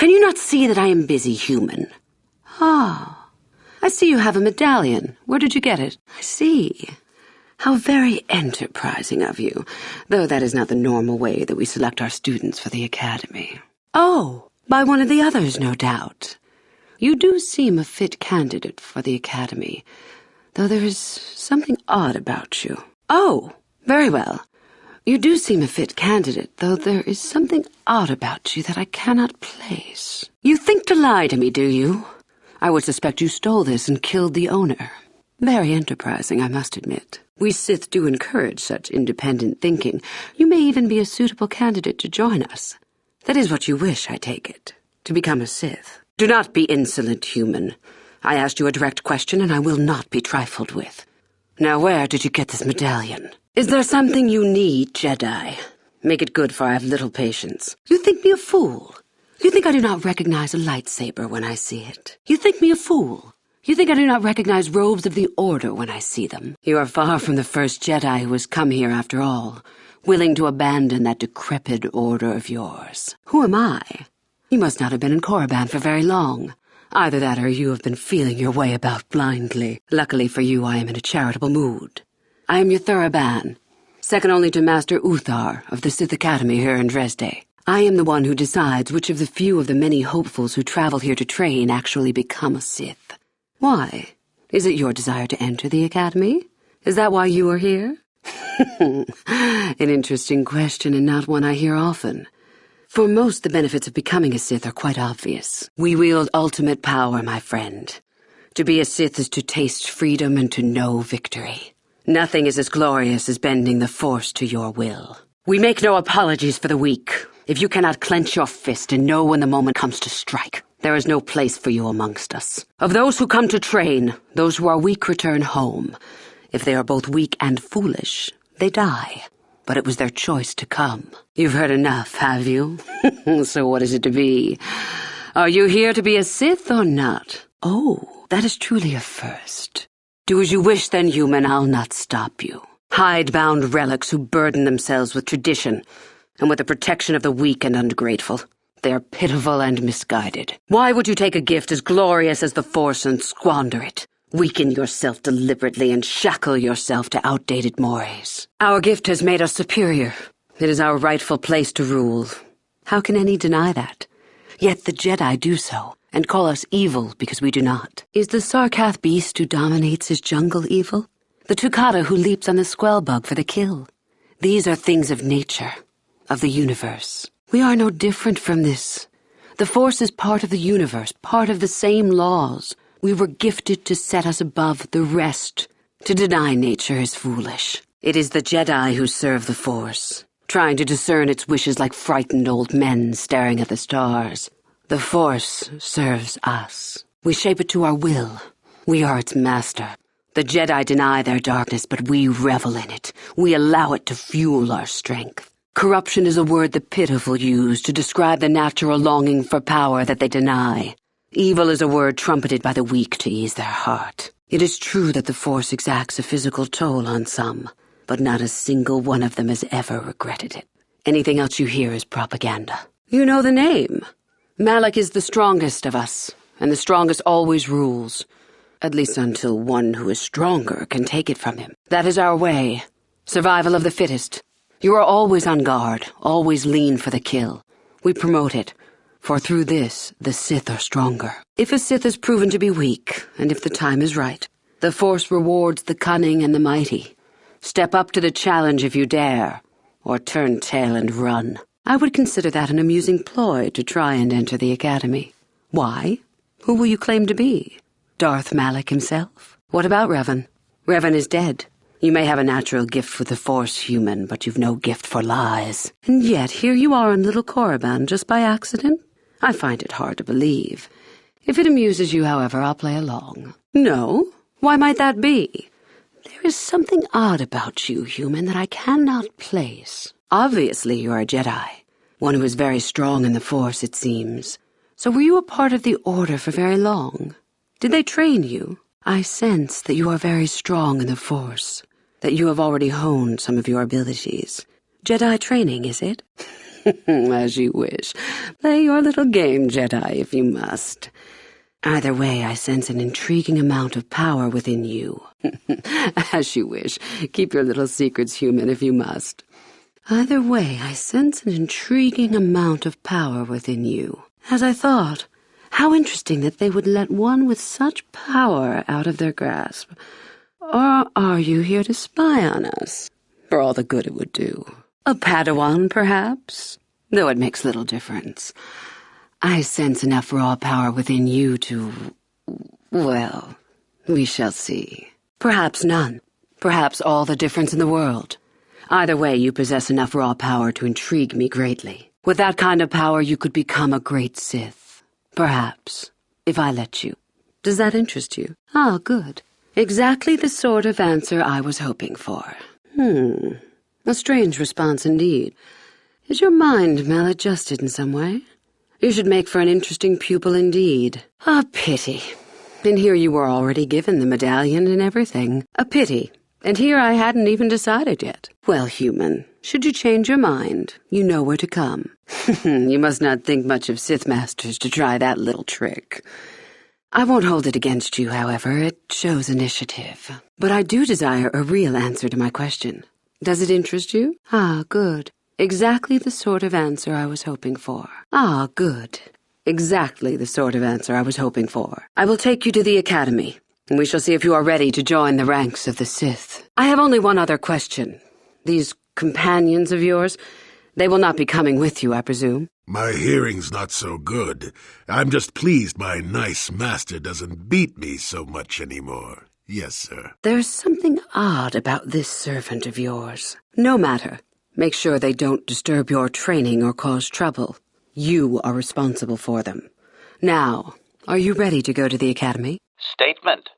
Can you not see that I am busy, human? Ah, I see you have a medallion. Where did you get it? I see. How very enterprising of you, though that is not the normal way that we select our students for the academy. Oh, by one of the others, no doubt. You do seem a fit candidate for the academy, though there is something odd about you. Oh, very well. You do seem a fit candidate, though there is something odd about you that I cannot place. You think to lie to me, do you? I would suspect you stole this and killed the owner. Very enterprising, I must admit. We Sith do encourage such independent thinking. You may even be a suitable candidate to join us. That is what you wish, I take it, to become a Sith. Do not be insolent, human. I asked you a direct question, and I will not be trifled with. Now, where did you get this medallion? Is there something you need, Jedi? Make it good, for I have little patience. You think me a fool? You think I do not recognize a lightsaber when I see it? You think me a fool? You think I do not recognize robes of the Order when I see them? You are far from the first Jedi who has come here after all, willing to abandon that decrepit order of yours. Who am I? You must not have been in Korriban for very long. Either that or you have been feeling your way about blindly. Luckily for you, I am in a charitable mood. I am Yuthura Ban, second only to Master Uthar of the Sith Academy here in Dresde. I am the one who decides which of the many hopefuls who travel here to train actually become a Sith. Why? Is it your desire to enter the Academy? Is that why you are here? An interesting question, and not one I hear often. For most, the benefits of becoming a Sith are quite obvious. We wield ultimate power, my friend. To be a Sith is to taste freedom and to know victory. Nothing is as glorious as bending the Force to your will. We make no apologies for the weak. If you cannot clench your fist and know when the moment comes to strike, there is no place for you amongst us. Of those who come to train, those who are weak return home. If they are both weak and foolish, they die. But it was their choice to come. You've heard enough, have you? So what is it to be? Are you here to be a Sith or not? Oh, that is truly a first. Do as you wish then, human, I'll not stop you. Hidebound relics who burden themselves with tradition and with the protection of the weak and ungrateful. They are pitiful and misguided. Why would you take a gift as glorious as the Force and squander it? Weaken yourself deliberately and shackle yourself to outdated mores. Our gift has made us superior. It is our rightful place to rule. How can any deny that? Yet the Jedi do so, and call us evil because we do not. Is the Sarkath beast who dominates his jungle evil? The Tukata who leaps on the squell bug for the kill? These are things of nature, of the universe. We are no different from this. The Force is part of the universe, part of the same laws. We were gifted to set us above the rest. To deny nature is foolish. It is the Jedi who serve the Force, trying to discern its wishes like frightened old men staring at the stars. The Force serves us. We shape it to our will. We are its master. The Jedi deny their darkness, but we revel in it. We allow it to fuel our strength. Corruption is a word the pitiful use to describe the natural longing for power that they deny. Evil is a word trumpeted by the weak to ease their heart. It is true that the Force exacts a physical toll on some, but not a single one of them has ever regretted it. Anything else you hear is propaganda. You know the name. Malak is the strongest of us, and the strongest always rules. At least until one who is stronger can take it from him. That is our way. Survival of the fittest. You are always on guard, always lean for the kill. We promote it, for through this, the Sith are stronger. If a Sith is proven to be weak, and if the time is right, the Force rewards the cunning and the mighty. Step up to the challenge if you dare, or turn tail and run. I would consider that an amusing ploy to try and enter the Academy. Why? Who will you claim to be? Darth Malak himself? What about Revan? Revan is dead. You may have a natural gift for the Force, human, but you've no gift for lies. And yet here you are in Little Korriban just by accident? I find it hard to believe. If it amuses you, however, I'll play along. No? Why might that be? There is something odd about you, human, that I cannot place. Obviously you are a Jedi. One who is very strong in the Force, it seems. So were you a part of the Order for very long? Did they train you? I sense that you are very strong in the Force, that you have already honed some of your abilities. Jedi training, is it? As you wish. Play your little game, Jedi, if you must. Either way, I sense an intriguing amount of power within you. As you wish. Keep your little secrets, human, if you must. Either way, I sense an intriguing amount of power within you. As I thought, how interesting that they would let one with such power out of their grasp. Or are you here to spy on us? For all the good it would do. A Padawan, perhaps? Though it makes little difference. I sense enough raw power within you to... well, we shall see. Perhaps none. Perhaps all the difference in the world. Either way, you possess enough raw power to intrigue me greatly. With that kind of power, you could become a great Sith. Perhaps, if I let you. Does that interest you? Ah, good. Exactly the sort of answer I was hoping for. A strange response indeed. Is your mind maladjusted in some way? You should make for an interesting pupil indeed. A pity. And here you were already given the medallion and everything. A pity. And here I hadn't even decided yet. Well, human, should you change your mind, you know where to come. You must not think much of Sith Masters to try that little trick. I won't hold it against you, however. It shows initiative. But I do desire a real answer to my question. Does it interest you? Ah, good. Exactly the sort of answer I was hoping for. Ah, good. Exactly the sort of answer I was hoping for. I will take you to the Academy, and we shall see if you are ready to join the ranks of the Sith. I have only one other question. These companions of yours, they will not be coming with you, I presume? My hearing's not so good. I'm just pleased my nice master doesn't beat me so much anymore. Yes, sir. There's something odd about this servant of yours. No matter. Make sure they don't disturb your training or cause trouble. You are responsible for them. Now, are you ready to go to the Academy? Statement.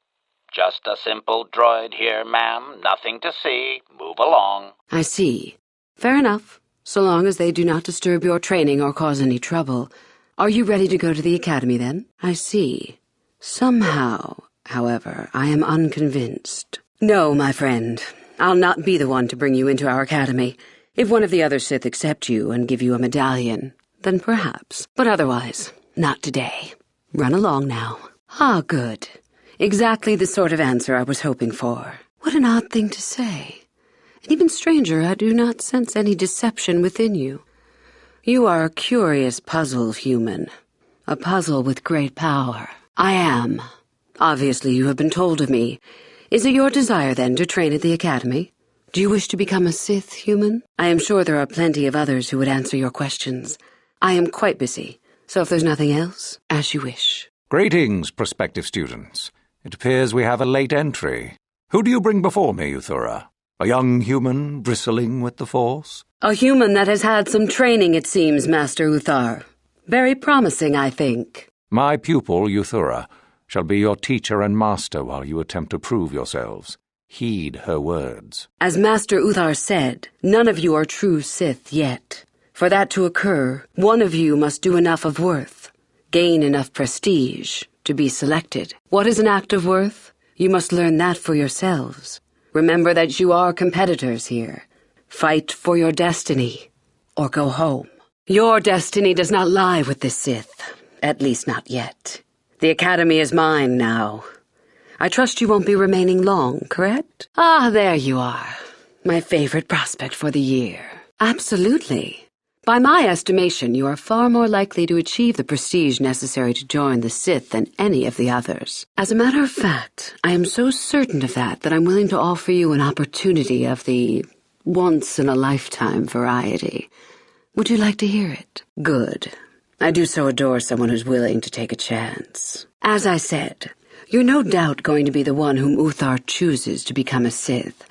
Just a simple droid here, ma'am. Nothing to see. Move along. I see. Fair enough. So long as they do not disturb your training or cause any trouble. Are you ready to go to the Academy, then? I see. Somehow, however, I am unconvinced. No, my friend. I'll not be the one to bring you into our Academy. If one of the other Sith accept you and give you a medallion, then perhaps. But otherwise, not today. Run along now. Ah, good. Exactly the sort of answer I was hoping for. What an odd thing to say. And even stranger, I do not sense any deception within you. You are a curious puzzle, human. A puzzle with great power. I am. Obviously, you have been told of me. Is it your desire, then, to train at the Academy? Do you wish to become a Sith, human? I am sure there are plenty of others who would answer your questions. I am quite busy, so if there's nothing else, as you wish. Greetings, prospective students. It appears we have a late entry. Who do you bring before me, Yuthura? A young human bristling with the Force? A human that has had some training, it seems, Master Uthar. Very promising, I think. My pupil, Yuthura, shall be your teacher and master while you attempt to prove yourselves. Heed her words. As Master Uthar said, none of you are true Sith yet. For that to occur, one of you must do enough of worth, gain enough prestige, to be selected. What is an act of worth? You must learn that for yourselves. Remember that you are competitors here. Fight for your destiny, or go home. Your destiny does not lie with the Sith, at least not yet. The Academy is mine now. I trust you won't be remaining long, correct? Ah, there you are. My favorite prospect for the year. Absolutely. By my estimation, you are far more likely to achieve the prestige necessary to join the Sith than any of the others. As a matter of fact, I am so certain of that I'm willing to offer you an opportunity of the once-in-a-lifetime variety. Would you like to hear it? Good. I do so adore someone who's willing to take a chance. As I said, you're no doubt going to be the one whom Uthar chooses to become a Sith.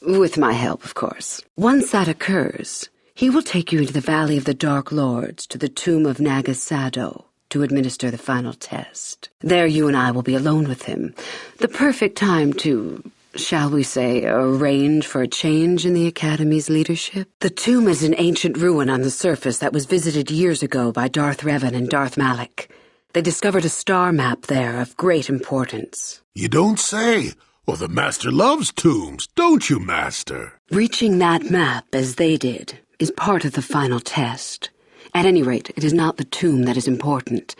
With my help, of course. Once that occurs, he will take you into the Valley of the Dark Lords to the tomb of Nagasado to administer the final test. There you and I will be alone with him. The perfect time to, shall we say, arrange for a change in the Academy's leadership. The tomb is an ancient ruin on the surface that was visited years ago by Darth Revan and Darth Malak. They discovered a star map there of great importance. You don't say. Well, the Master loves tombs, don't you, Master? Reaching that map, as they did, is part of the final test. At any rate, it is not the tomb that is important.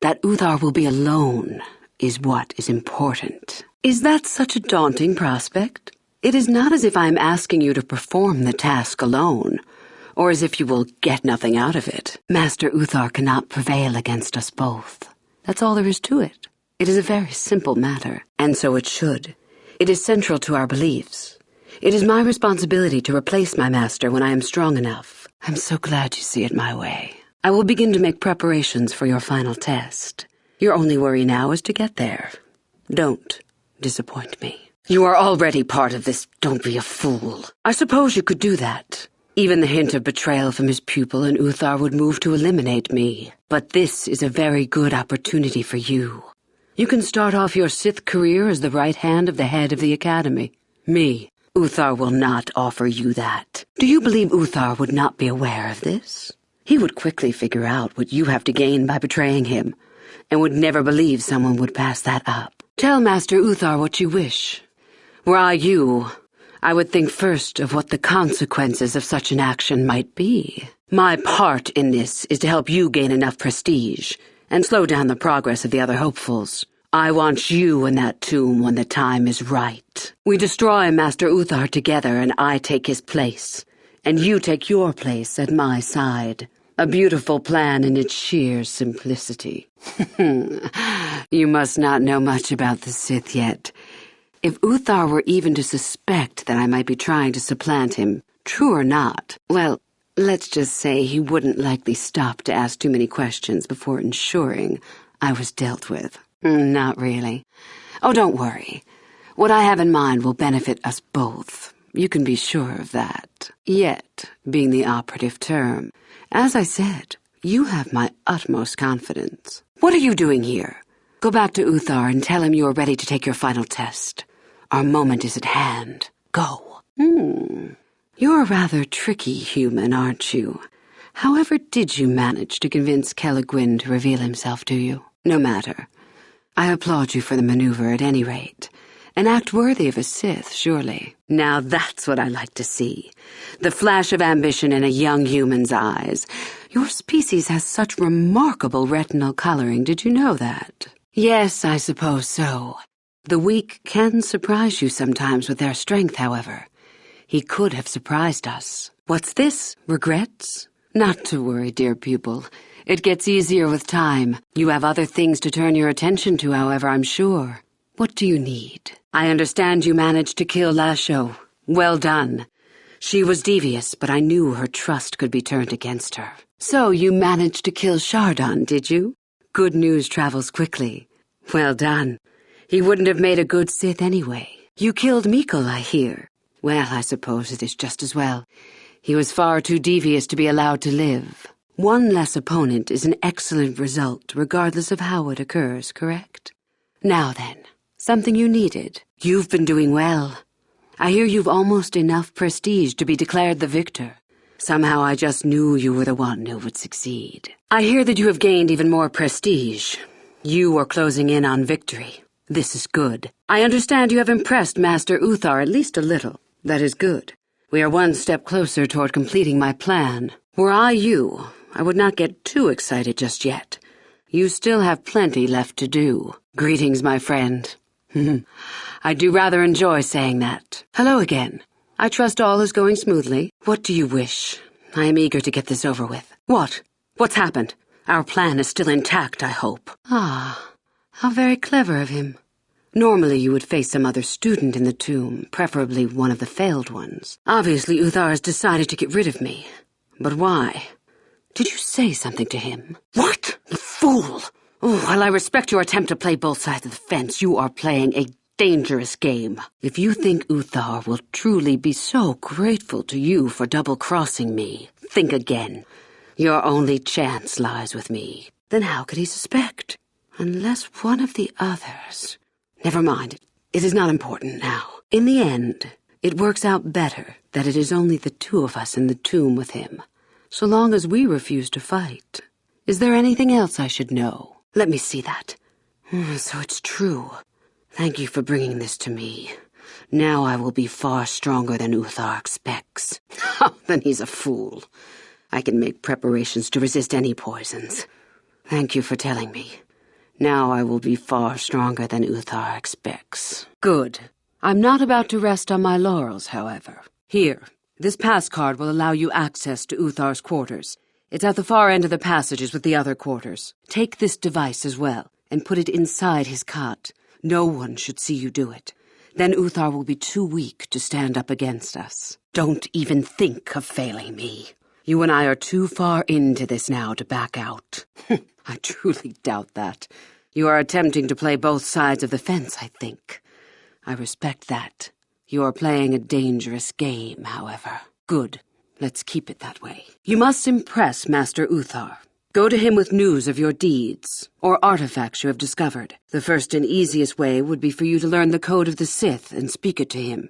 That Yuthura will be alone is what is important. Is that such a daunting prospect? It is not as if I am asking you to perform the task alone, or as if you will get nothing out of it. Master Yuthura cannot prevail against us both. That's all there is to it. It is a very simple matter, and so it should. It is central to our beliefs. It is my responsibility to replace my master when I am strong enough. I'm so glad you see it my way. I will begin to make preparations for your final test. Your only worry now is to get there. Don't disappoint me. You are already part of this don't be a fool. I suppose you could do that. Even the hint of betrayal from his pupil and Yuthura would move to eliminate me. But this is a very good opportunity for you. You can start off your Sith career as the right hand of the head of the Academy. Me, Yuthura will not offer you that. Do you believe Yuthura would not be aware of this? He would quickly figure out what you have to gain by betraying him, and would never believe someone would pass that up. Tell Master Yuthura what you wish. Were I you, I would think first of what the consequences of such an action might be. My part in this is to help you gain enough prestige and slow down the progress of the other hopefuls. I want you in that tomb when the time is right. We destroy Master Yuthura together and I take his place, and you take your place at my side. A beautiful plan in its sheer simplicity. You must not know much about the Sith yet. If Yuthura were even to suspect that I might be trying to supplant him, true or not, well, let's just say he wouldn't likely stop to ask too many questions before ensuring I was dealt with. Not really. Oh, don't worry. What I have in mind will benefit us both. You can be sure of that. Yet, being the operative term, as I said, you have my utmost confidence. What are you doing here? Go back to Yuthura and tell him you are ready to take your final test. Our moment is at hand. Go. You're a rather tricky human, aren't you? However did you manage to convince Kelegwyn to reveal himself to you? No matter. I applaud you for the maneuver at any rate. An act worthy of a Sith, surely. Now that's what I like to see. The flash of ambition in a young human's eyes. Your species has such remarkable retinal coloring, did you know that? Yes, I suppose so. The weak can surprise you sometimes with their strength, however. He could have surprised us. What's this? Regrets? Not to worry, dear pupil. It gets easier with time. You have other things to turn your attention to, however, I'm sure. What do you need? I understand you managed to kill Lasho. Well done. She was devious, but I knew her trust could be turned against her. So you managed to kill Shardon, did you? Good news travels quickly. Well done. He wouldn't have made a good Sith anyway. You killed Mikkel, I hear. Well, I suppose it is just as well. He was far too devious to be allowed to live. One less opponent is an excellent result, regardless of how it occurs, correct? Now then, something you needed. You've been doing well. I hear you've almost enough prestige to be declared the victor. Somehow I just knew you were the one who would succeed. I hear that you have gained even more prestige. You are closing in on victory. This is good. I understand you have impressed Master Yuthura at least a little. That is good. We are one step closer toward completing my plan. Were I you, I would not get too excited just yet. You still have plenty left to do. Greetings, my friend. I do rather enjoy saying that. Hello again. I trust all is going smoothly. What do you wish? I am eager to get this over with. What? What's happened? Our plan is still intact, I hope. Ah, how very clever of him. Normally you would face some other student in the tomb, preferably one of the failed ones. Obviously Yuthura has decided to get rid of me. But why? Did you say something to him? What? You fool! Oh, while I respect your attempt to play both sides of the fence, you are playing a dangerous game. If you think Yuthura will truly be so grateful to you for double-crossing me, think again. Your only chance lies with me. Then how could he suspect? Unless one of the others... Never mind. It is not important now. In the end, it works out better that it is only the two of us in the tomb with him, so long as we refuse to fight. Is there anything else I should know? Let me see that. So it's true. Thank you for bringing this to me. Now I will be far stronger than Uthar expects. Oh, then he's a fool. I can make preparations to resist any poisons. Thank you for telling me. Now I will be far stronger than Uthar expects. Good. I'm not about to rest on my laurels, however. Here, this pass card will allow you access to Uthar's quarters. It's at the far end of the passages with the other quarters. Take this device as well, and put it inside his cot. No one should see you do it. Then Uthar will be too weak to stand up against us. Don't even think of failing me. You and I are too far into this now to back out. I truly doubt that. You are attempting to play both sides of the fence, I think. I respect that. You are playing a dangerous game, however. Good. Let's keep it that way. You must impress Master Uthar. Go to him with news of your deeds, or artifacts you have discovered. The first and easiest way would be for you to learn the code of the Sith and speak it to him.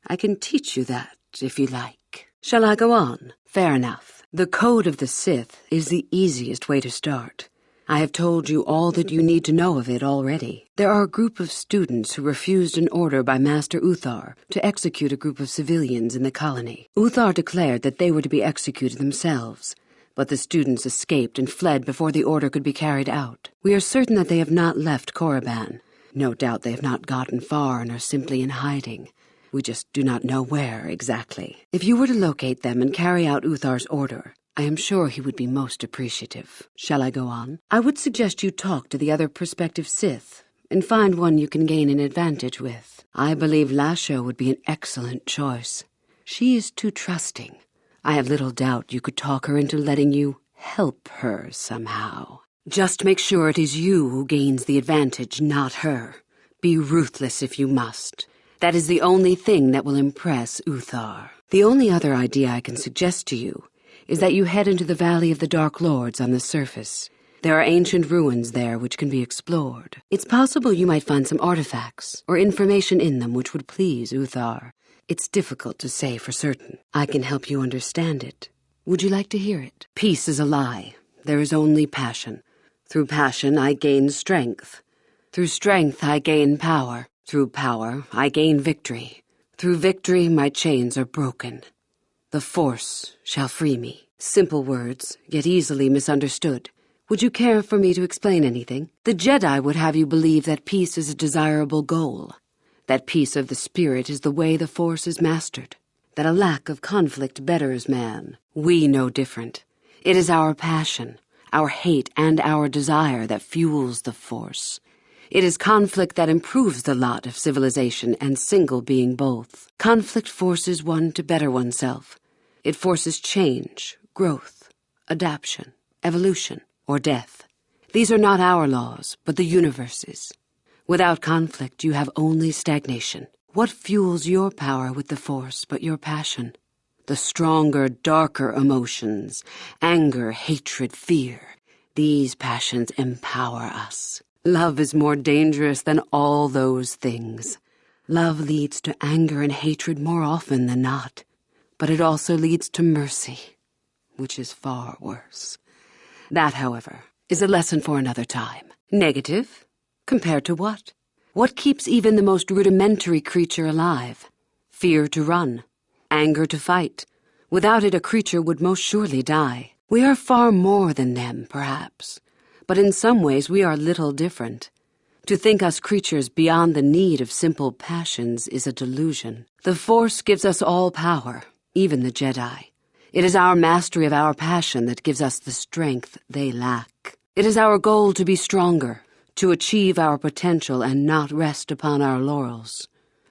I can teach you that, if you like. Shall I go on? Fair enough. The code of the Sith is the easiest way to start. I have told you all that you need to know of it already. There are a group of students who refused an order by Master Uthar to execute a group of civilians in the colony. Uthar declared that they were to be executed themselves, but the students escaped and fled before the order could be carried out. We are certain that they have not left Korriban. No doubt they have not gotten far and are simply in hiding. We just do not know where exactly. If you were to locate them and carry out Uthar's order, I am sure he would be most appreciative. Shall I go on? I would suggest you talk to the other prospective Sith and find one you can gain an advantage with. I believe Lasho would be an excellent choice. She is too trusting. I have little doubt you could talk her into letting you help her somehow. Just make sure it is you who gains the advantage, not her. Be ruthless if you must. That is the only thing that will impress Uthar. The only other idea I can suggest to you is that you head into the Valley of the Dark Lords on the surface. There are ancient ruins there which can be explored. It's possible you might find some artifacts or information in them which would please Uthar. It's difficult to say for certain. I can help you understand it. Would you like to hear it? Peace is a lie. There is only passion. Through passion, I gain strength. Through strength, I gain power. Through power, I gain victory. Through victory, my chains are broken. The Force shall free me. Simple words, yet easily misunderstood. Would you care for me to explain anything? The Jedi would have you believe that peace is a desirable goal. That peace of the spirit is the way the Force is mastered. That a lack of conflict betters man. We know different. It is our passion, our hate, and our desire that fuels the Force. It is conflict that improves the lot of civilization and single being both. Conflict forces one to better oneself. It forces change, growth, adaptation, evolution, or death. These are not our laws, but the universe's. Without conflict, you have only stagnation. What fuels your power with the Force but your passion? The stronger, darker emotions, anger, hatred, fear. These passions empower us. Love is more dangerous than all those things. Love leads to anger and hatred more often than not, but it also leads to mercy, which is far worse. That, however, is a lesson for another time. Negative? Compared to what? What keeps even the most rudimentary creature alive? Fear to run, anger to fight. Without it, a creature would most surely die. We are far more than them, perhaps. But in some ways we are little different. To think us creatures beyond the need of simple passions is a delusion. The Force gives us all power, even the Jedi. It is our mastery of our passion that gives us the strength they lack. It is our goal to be stronger, to achieve our potential and not rest upon our laurels.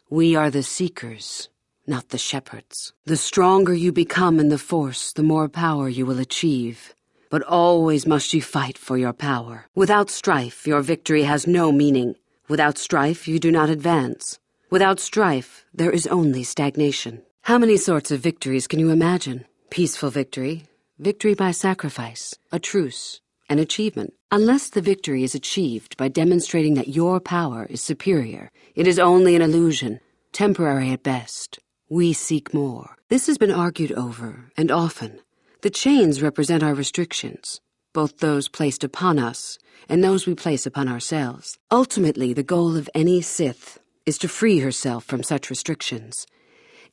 We are the seekers, not the shepherds. The stronger you become in the Force, the more power you will achieve. But always must you fight for your power. Without strife, your victory has no meaning. Without strife, you do not advance. Without strife, there is only stagnation. How many sorts of victories can you imagine? Peaceful victory, victory by sacrifice, a truce, an achievement. Unless the victory is achieved by demonstrating that your power is superior, it is only an illusion, temporary at best. We seek more. This has been argued over, and often. The chains represent our restrictions, both those placed upon us and those we place upon ourselves. Ultimately, the goal of any Sith is to free herself from such restrictions.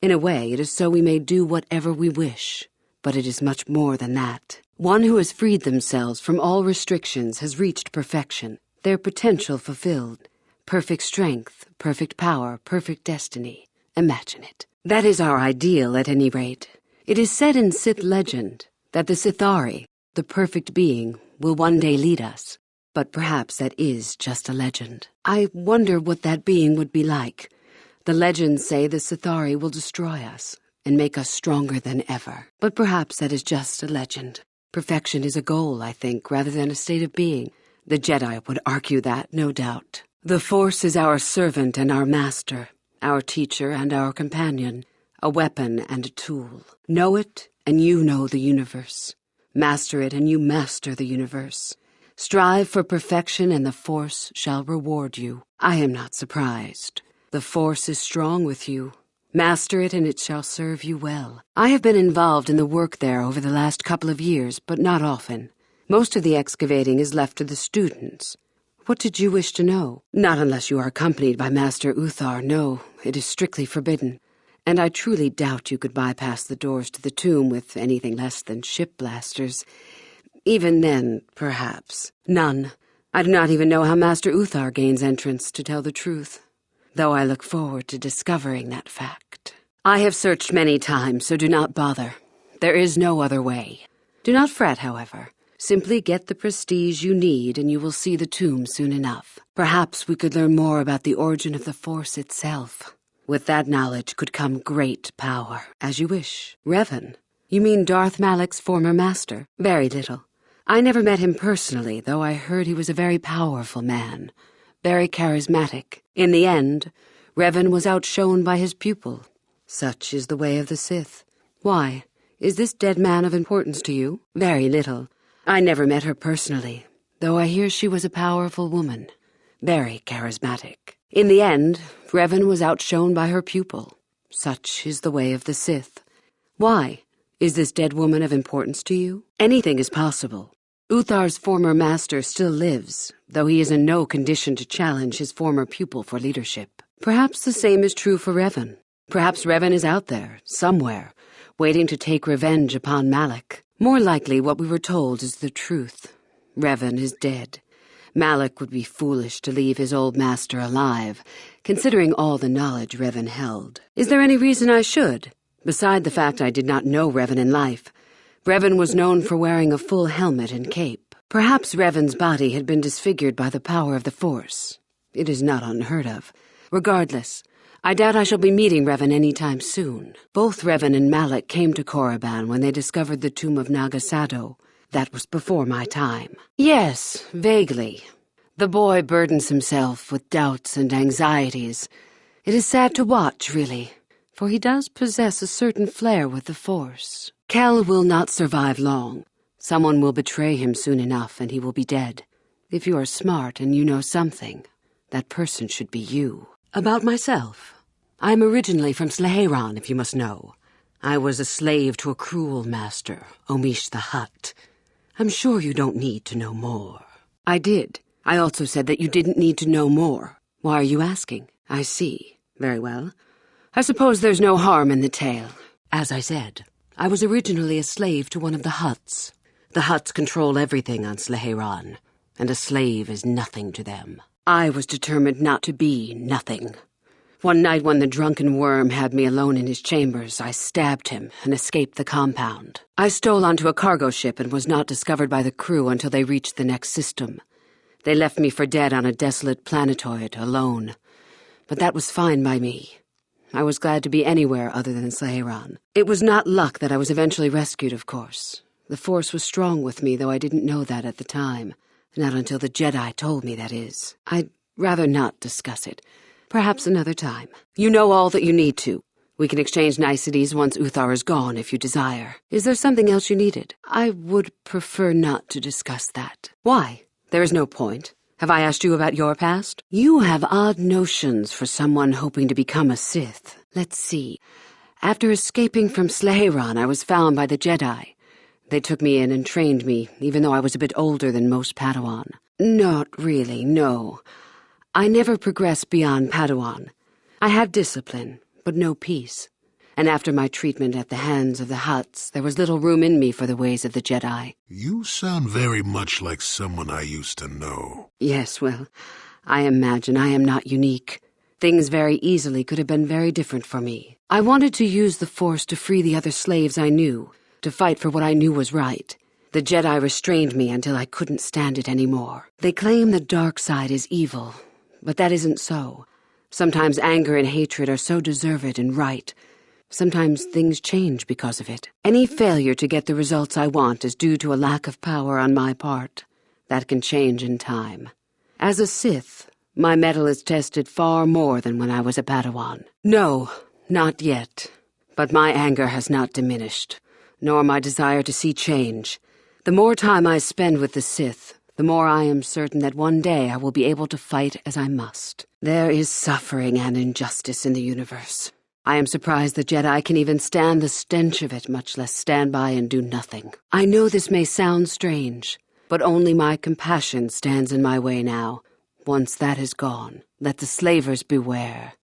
In a way, it is so we may do whatever we wish, but it is much more than that. One who has freed themselves from all restrictions has reached perfection, their potential fulfilled. Perfect strength, perfect power, perfect destiny. Imagine it. That is our ideal, at any rate. It is said in Sith legend that the Sithari, the perfect being, will one day lead us. But perhaps that is just a legend. I wonder what that being would be like. The legends say the Sithari will destroy us and make us stronger than ever. But perhaps that is just a legend. Perfection is a goal, I think, rather than a state of being. The Jedi would argue that, no doubt. The Force is our servant and our master, our teacher and our companion, a weapon and a tool. Know it, and you know the universe. Master it, and you master the universe. Strive for perfection, and the Force shall reward you. I am not surprised. The Force is strong with you. Master it, and it shall serve you well. I have been involved in the work there over the last couple of years, but not often. Most of the excavating is left to the students. What did you wish to know? Not unless you are accompanied by Master Uthar. No, it is strictly forbidden. And I truly doubt you could bypass the doors to the tomb with anything less than ship blasters. Even then, perhaps. None. I do not even know how Master Uthar gains entrance, to tell the truth, though I look forward to discovering that fact. I have searched many times, so do not bother. There is no other way. Do not fret, however. Simply get the prestige you need, and you will see the tomb soon enough. Perhaps we could learn more about the origin of the Force itself. With that knowledge could come great power. As you wish. Revan? You mean Darth Malak's former master? Very little. I never met him personally, though I heard he was a very powerful man. Very charismatic. In the end, Revan was outshone by his pupil. Such is the way of the Sith. Why? Is this dead man of importance to you? Very little. I never met her personally, though I hear she was a powerful woman, very charismatic. In the end, Revan was outshone by her pupil. Such is the way of the Sith. Why? Is this dead woman of importance to you? Anything is possible. Uthar's former master still lives, though he is in no condition to challenge his former pupil for leadership. Perhaps the same is true for Revan. Perhaps Revan is out there, somewhere, waiting to take revenge upon Malak. More likely what we were told is the truth. Revan is dead. Malak would be foolish to leave his old master alive, considering all the knowledge Revan held. Is there any reason I should? Beside the fact I did not know Revan in life, Revan was known for wearing a full helmet and cape. Perhaps Revan's body had been disfigured by the power of the Force. It is not unheard of. Regardless, I doubt I shall be meeting Revan any time soon. Both Revan and Malak came to Korriban when they discovered the tomb of Nagasado. That was before my time. Yes, vaguely. The boy burdens himself with doubts and anxieties. It is sad to watch, really, for he does possess a certain flair with the Force. Kel will not survive long. Someone will betray him soon enough, and he will be dead. If you are smart and you know something, that person should be you. About myself. I am originally from Sleheyron, if you must know. I was a slave to a cruel master, Omish the Hutt. I'm sure you don't need to know more. I did. I also said that you didn't need to know more. Why are you asking? I see. Very well. I suppose there's no harm in the tale. As I said, I was originally a slave to one of the Hutts. The Hutts control everything on Sleheyron, and a slave is nothing to them. I was determined not to be nothing. One night when the drunken worm had me alone in his chambers, I stabbed him and escaped the compound. I stole onto a cargo ship and was not discovered by the crew until they reached the next system. They left me for dead on a desolate planetoid, alone. But that was fine by me. I was glad to be anywhere other than Sleheyron. It was not luck that I was eventually rescued, of course. The Force was strong with me, though I didn't know that at the time. Not until the Jedi told me, that is. I'd rather not discuss it. Perhaps another time. You know all that you need to. We can exchange niceties once Uthar is gone, if you desire. Is there something else you needed? I would prefer not to discuss that. Why? There is no point. Have I asked you about your past? You have odd notions for someone hoping to become a Sith. Let's see. After escaping from Sleheyron, I was found by the Jedi. They took me in and trained me, even though I was a bit older than most Padawan. Not really, no. I never progressed beyond Padawan. I have discipline, but no peace. And after my treatment at the hands of the Hutts, there was little room in me for the ways of the Jedi. You sound very much like someone I used to know. Yes, well, I imagine I am not unique. Things very easily could have been very different for me. I wanted to use the Force to free the other slaves I knew, to fight for what I knew was right. The Jedi restrained me until I couldn't stand it anymore. They claim the dark side is evil, but that isn't so. Sometimes anger and hatred are so deserved and right. Sometimes things change because of it. Any failure to get the results I want is due to a lack of power on my part. That can change in time. As a Sith, my mettle is tested far more than when I was a Padawan. No, not yet. But my anger has not diminished, nor my desire to see change. The more time I spend with the Sith, the more I am certain that one day I will be able to fight as I must. There is suffering and injustice in the universe. I am surprised the Jedi can even stand the stench of it, much less stand by and do nothing. I know this may sound strange, but only my compassion stands in my way now. Once that is gone, let the slavers beware.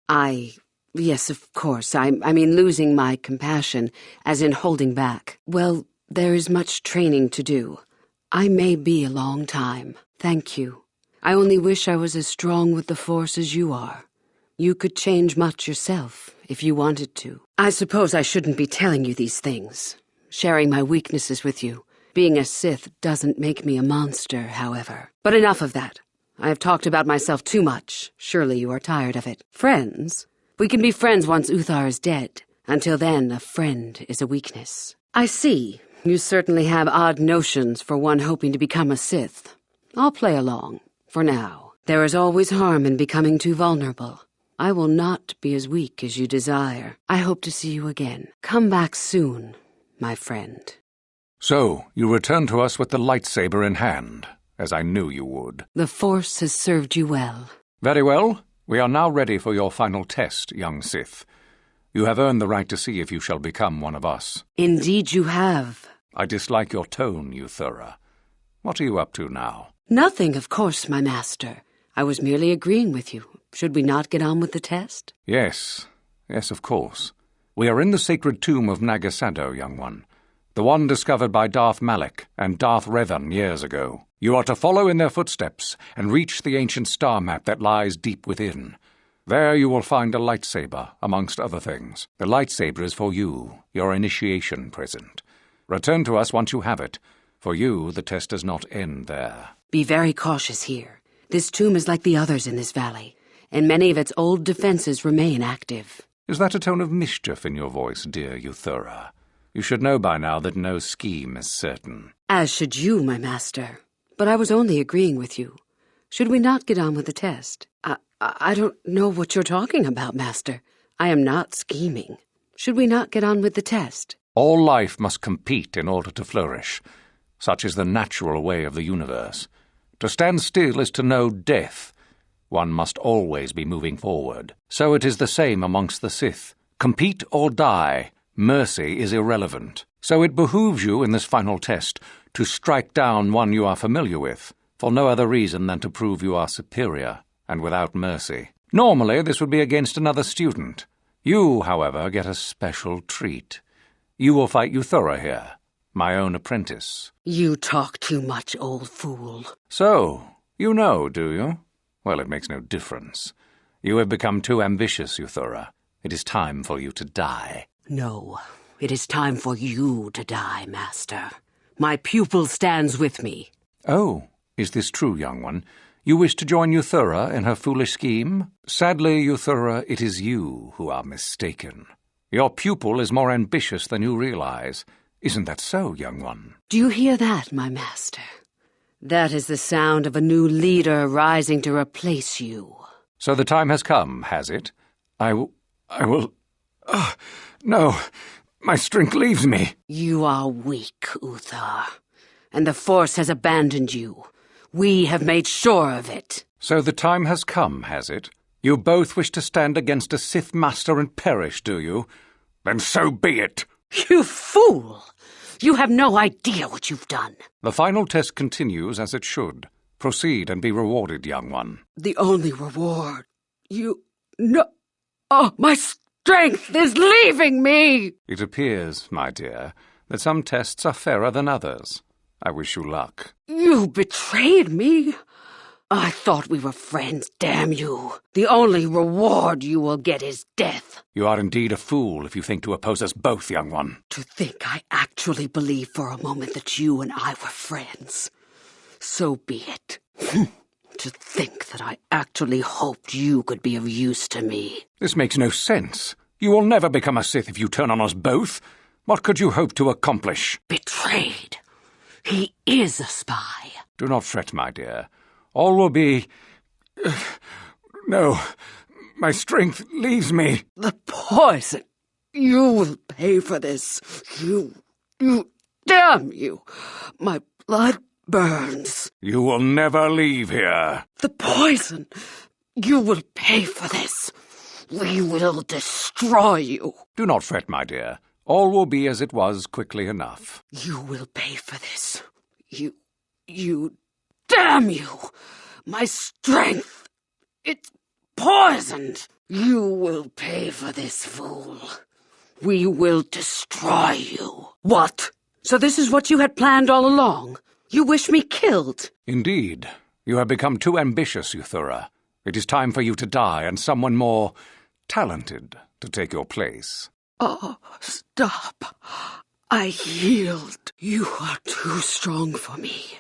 Yes, of course, I mean losing my compassion, as in holding back. Well, there is much training to do. I may be a long time. Thank you. I only wish I was as strong with the Force as you are. You could change much yourself, if you wanted to. I suppose I shouldn't be telling you these things, sharing my weaknesses with you. Being a Sith doesn't make me a monster, however. But enough of that. I have talked about myself too much. Surely you are tired of it. Friends? We can be friends once Uthar is dead. Until then, a friend is a weakness. I see. You certainly have odd notions for one hoping to become a Sith. I'll play along, for now. There is always harm in becoming too vulnerable. I will not be as weak as you desire. I hope to see you again. Come back soon, my friend. So, you return to us with the lightsaber in hand, as I knew you would. The Force has served you well. Very well. We are now ready for your final test, young Sith. You have earned the right to see if you shall become one of us. Indeed you have. I dislike your tone, Yuthura. What are you up to now? Nothing, of course, my master. I was merely agreeing with you. Should we not get on with the test? Yes, of course. We are in the sacred tomb of Nagasado, young one. The one discovered by Darth Malak and Darth Revan years ago. You are to follow in their footsteps and reach the ancient star map that lies deep within. There you will find a lightsaber, amongst other things. The lightsaber is for you, your initiation present. Return to us once you have it. For you, the test does not end there. Be very cautious here. This tomb is like the others in this valley, and many of its old defenses remain active. Is that a tone of mischief in your voice, dear Yuthura? You should know by now that no scheme is certain. As should you, my master. But I was only agreeing with you. Should we not get on with the test? I don't know what you're talking about, master. I am not scheming. Should we not get on with the test? All life must compete in order to flourish. Such is the natural way of the universe. To stand still is to know death. One must always be moving forward. So it is the same amongst the Sith. Compete or die. Mercy is irrelevant. So it behooves you in this final test to strike down one you are familiar with, for no other reason than to prove you are superior and without mercy. Normally, this would be against another student. You, however, get a special treat. You will fight Yuthura here, my own apprentice. You talk too much, old fool. So, you know, do you? Well, it makes no difference. You have become too ambitious, Yuthura. It is time for you to die. No, it is time for you to die, master. My pupil stands with me. Oh, is this true, young one? You wish to join Yuthura in her foolish scheme? Sadly, Yuthura, it is you who are mistaken. Your pupil is more ambitious than you realize. Isn't that so, young one? Do you hear that, my master? That is the sound of a new leader rising to replace you. So the time has come, has it? I will... No, my strength leaves me. You are weak, Uthar, and the Force has abandoned you. We have made sure of it. So the time has come, has it? You both wish to stand against a Sith Master and perish, do you? Then so be it. You fool! You have no idea what you've done. The final test continues as it should. Proceed and be rewarded, young one. The only reward... No... Oh, my strength is leaving me! It appears, my dear, that some tests are fairer than others. I wish you luck. You betrayed me. I thought we were friends, damn you. The only reward you will get is death. You are indeed a fool if you think to oppose us both, young one. To think I actually believed for a moment that you and I were friends. So be it. To think that I actually hoped you could be of use to me. This makes no sense. You will never become a Sith if you turn on us both. What could you hope to accomplish? Betrayed. He is a spy. Do not fret, my dear. All will be... No, my strength leaves me. The poison. You will pay for this. You, damn you. My blood burns. You will never leave here. The poison. You will pay for this. We will destroy you. Do not fret, my dear. All will be as it was quickly enough. You will pay for this. You, damn you! My strength, it's poisoned. You will pay for this, fool. We will destroy you. What? So this is what you had planned all along? You wish me killed? Indeed. You have become too ambitious, Yuthura. It is time for you to die and someone more talented to take your place. Oh, stop. I yield. You are too strong for me.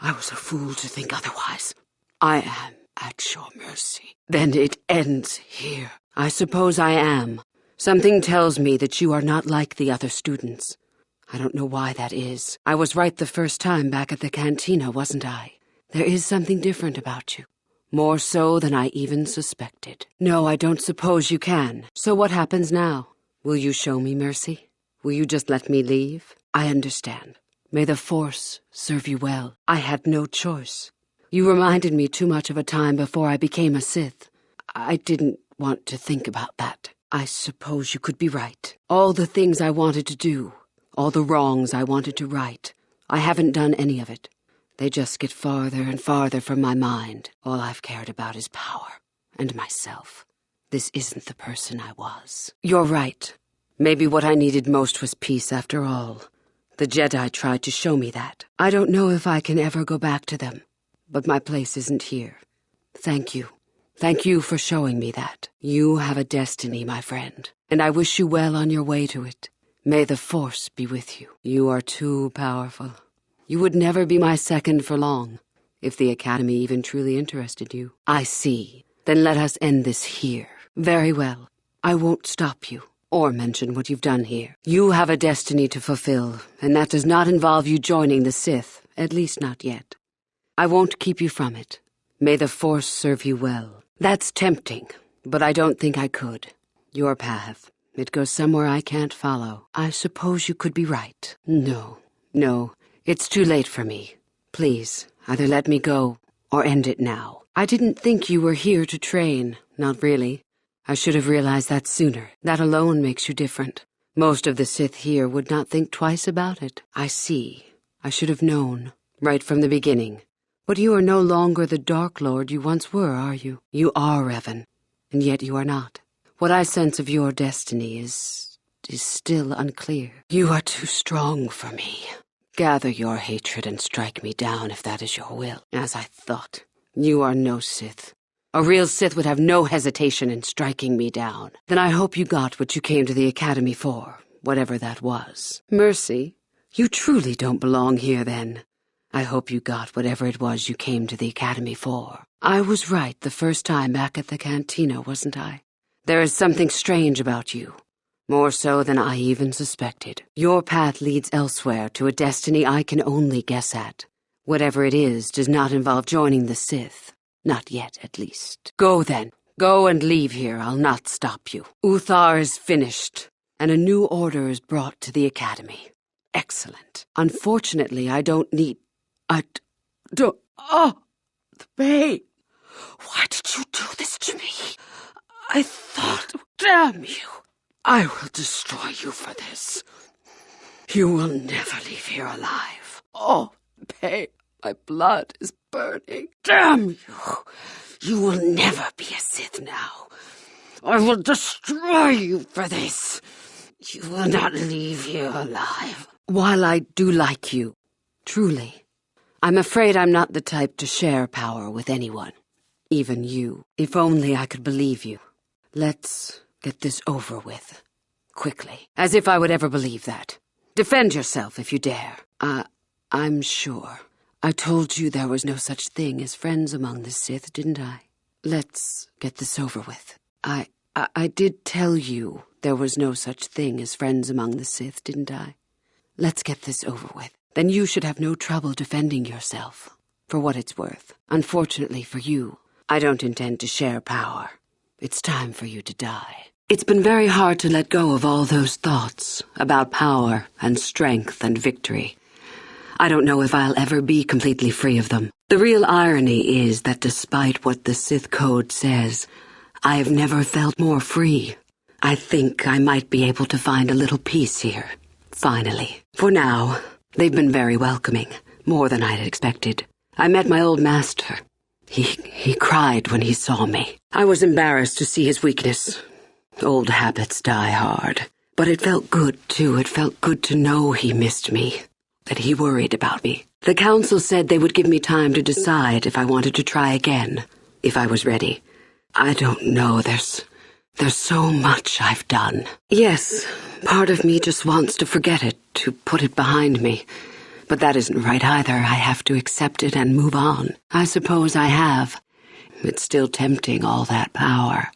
I was a fool to think otherwise. I am at your mercy. Then it ends here. I suppose I am. Something tells me that you are not like the other students. I don't know why that is. I was right the first time back at the cantina, wasn't I? There is something different about you. More so than I even suspected. No, I don't suppose you can. So what happens now? Will you show me mercy? Will you just let me leave? I understand. May the Force serve you well. I had no choice. You reminded me too much of a time before I became a Sith. I didn't want to think about that. I suppose you could be right. All the things I wanted to do, all the wrongs I wanted to right, I haven't done any of it. They just get farther and farther from my mind. All I've cared about is power and myself. This isn't the person I was. You're right. Maybe what I needed most was peace after all. The Jedi tried to show me that. I don't know if I can ever go back to them, but my place isn't here. Thank you. Thank you for showing me that. You have a destiny, my friend, and I wish you well on your way to it. May the Force be with you. You are too powerful. You would never be my second for long, if the Academy even truly interested you. I see. Then let us end this here. Very well. I won't stop you, or mention what you've done here. You have a destiny to fulfill, and that does not involve you joining the Sith, at least not yet. I won't keep you from it. May the Force serve you well. That's tempting, but I don't think I could. Your path, it goes somewhere I can't follow. I suppose you could be right. No, it's too late for me. Please, either let me go, or end it now. I didn't think you were here to train, not really. I should have realized that sooner. That alone makes you different. Most of the Sith here would not think twice about it. I see. I should have known, right from the beginning. But you are no longer the Dark Lord you once were, are you? You are Revan, and yet you are not. What I sense of your destiny is still unclear. You are too strong for me. Gather your hatred and strike me down if that is your will. As I thought, you are no Sith. A real Sith would have no hesitation in striking me down. Then I hope you got what you came to the Academy for, whatever that was. Mercy? You truly don't belong here, then. I hope you got whatever it was you came to the Academy for. I was right the first time back at the cantina, wasn't I? There is something strange about you. More so than I even suspected. Your path leads elsewhere to a destiny I can only guess at. Whatever it is does not involve joining the Sith. Not yet, at least. Go, then. Go and leave here. I'll not stop you. Uthar is finished, and a new order is brought to the Academy. Excellent. Unfortunately, I don't need... the pain. Why did you do this to me? I thought... Damn you. I will destroy you for this. You will never leave here alive. Oh, pain. My blood is burning. Damn you. You will never be a Sith now. I will destroy you for this. You will not leave here alive. While I do like you, truly, I'm afraid I'm not the type to share power with anyone. Even you. If only I could believe you. Let's get this over with. Quickly. As if I would ever believe that. Defend yourself if you dare. I'm sure. I told you there was no such thing as friends among the Sith, didn't I? Let's get this over with. I did tell you there was no such thing as friends among the Sith, didn't I? Let's get this over with. Then you should have no trouble defending yourself, for what it's worth. Unfortunately for you, I don't intend to share power. It's time for you to die. It's been very hard to let go of all those thoughts about power and strength and victory. I don't know if I'll ever be completely free of them. The real irony is that despite what the Sith Code says, I have never felt more free. I think I might be able to find a little peace here. Finally. For now, they've been very welcoming, more than I'd expected. I met my old master. He cried when he saw me. I was embarrassed to see his weakness. Old habits die hard. But it felt good, too. It felt good to know he missed me, that he worried about me. The council said they would give me time to decide if I wanted to try again, if I was ready. I don't know, there's so much I've done. Yes, part of me just wants to forget it, to put it behind me. But that isn't right either. I have to accept it and move on. I suppose I have. It's still tempting, all that power.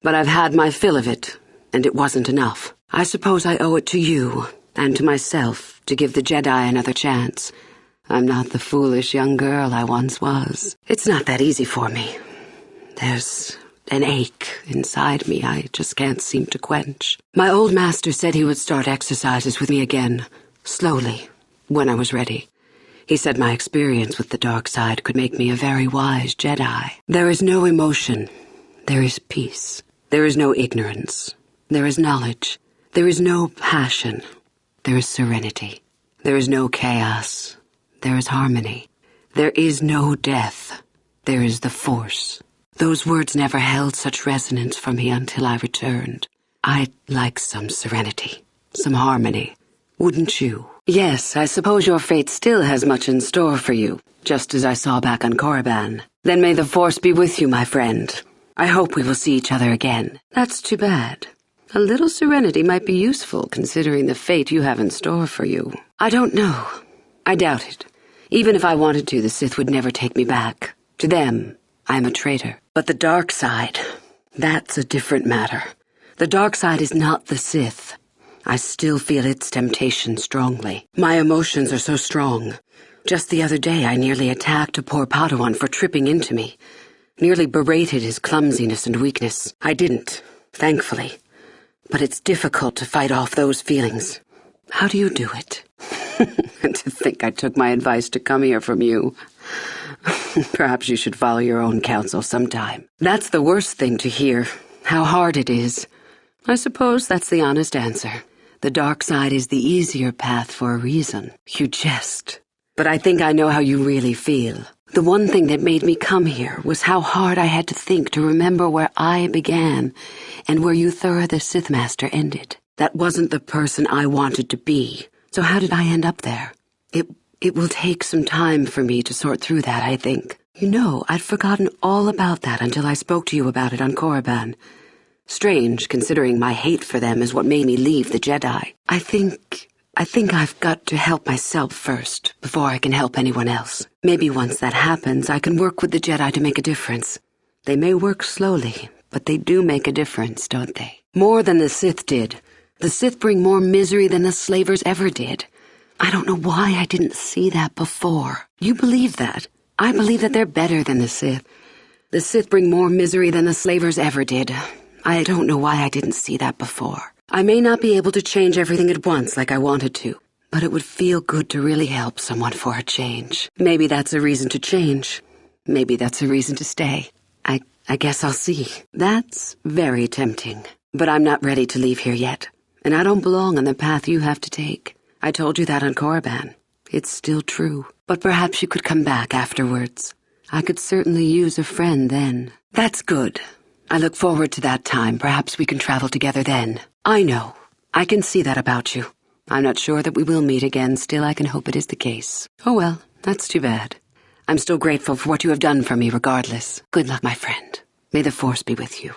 But I've had my fill of it, and it wasn't enough. I suppose I owe it to you, and to myself, to give the Jedi another chance. I'm not the foolish young girl I once was. It's not that easy for me. There's an ache inside me I just can't seem to quench. My old master said he would start exercises with me again, slowly, when I was ready. He said my experience with the dark side could make me a very wise Jedi. There is no emotion. There is peace. There is no ignorance. There is knowledge. There is no passion. There is serenity. There is no chaos. There is harmony. There is no death. There is the Force. Those words never held such resonance for me until I returned. I'd like some serenity, some harmony. Wouldn't you? Yes, I suppose your fate still has much in store for you, just as I saw back on Korriban. Then may the Force be with you, my friend. I hope we will see each other again. That's too bad. A little serenity might be useful, considering the fate you have in store for you. I don't know. I doubt it. Even if I wanted to, the Sith would never take me back. To them, I am a traitor. But the dark side, that's a different matter. The dark side is not the Sith. I still feel its temptation strongly. My emotions are so strong. Just the other day, I nearly attacked a poor Padawan for tripping into me. Nearly berated his clumsiness and weakness. I didn't, thankfully. But it's difficult to fight off those feelings. How do you do it? And to think I took my advice to come here from you. Perhaps you should follow your own counsel sometime. That's the worst thing to hear, how hard it is. I suppose that's the honest answer. The dark side is the easier path for a reason. You jest. But I think I know how you really feel. The one thing that made me come here was how hard I had to think to remember where I began and where Yuthura the Sith Master ended. That wasn't the person I wanted to be. So how did I end up there? It will take some time for me to sort through that, I think. You know, I'd forgotten all about that until I spoke to you about it on Korriban. Strange, considering my hate for them is what made me leave the Jedi. I think I've got to help myself first, before I can help anyone else. Maybe once that happens, I can work with the Jedi to make a difference. They may work slowly, but they do make a difference, don't they? More than the Sith did. The Sith bring more misery than the slavers ever did. I don't know why I didn't see that before. You believe that? I believe that they're better than the Sith. The Sith bring more misery than the slavers ever did. I don't know why I didn't see that before. I may not be able to change everything at once like I wanted to, but it would feel good to really help someone for a change. Maybe that's a reason to change. Maybe that's a reason to stay. I guess I'll see. That's very tempting. But I'm not ready to leave here yet. And I don't belong on the path you have to take. I told you that on Korriban. It's still true. But perhaps you could come back afterwards. I could certainly use a friend then. That's good. I look forward to that time. Perhaps we can travel together then. I know. I can see that about you. I'm not sure that we will meet again. Still, I can hope it is the case. Oh well, that's too bad. I'm still grateful for what you have done for me regardless. Good luck, my friend. May the Force be with you.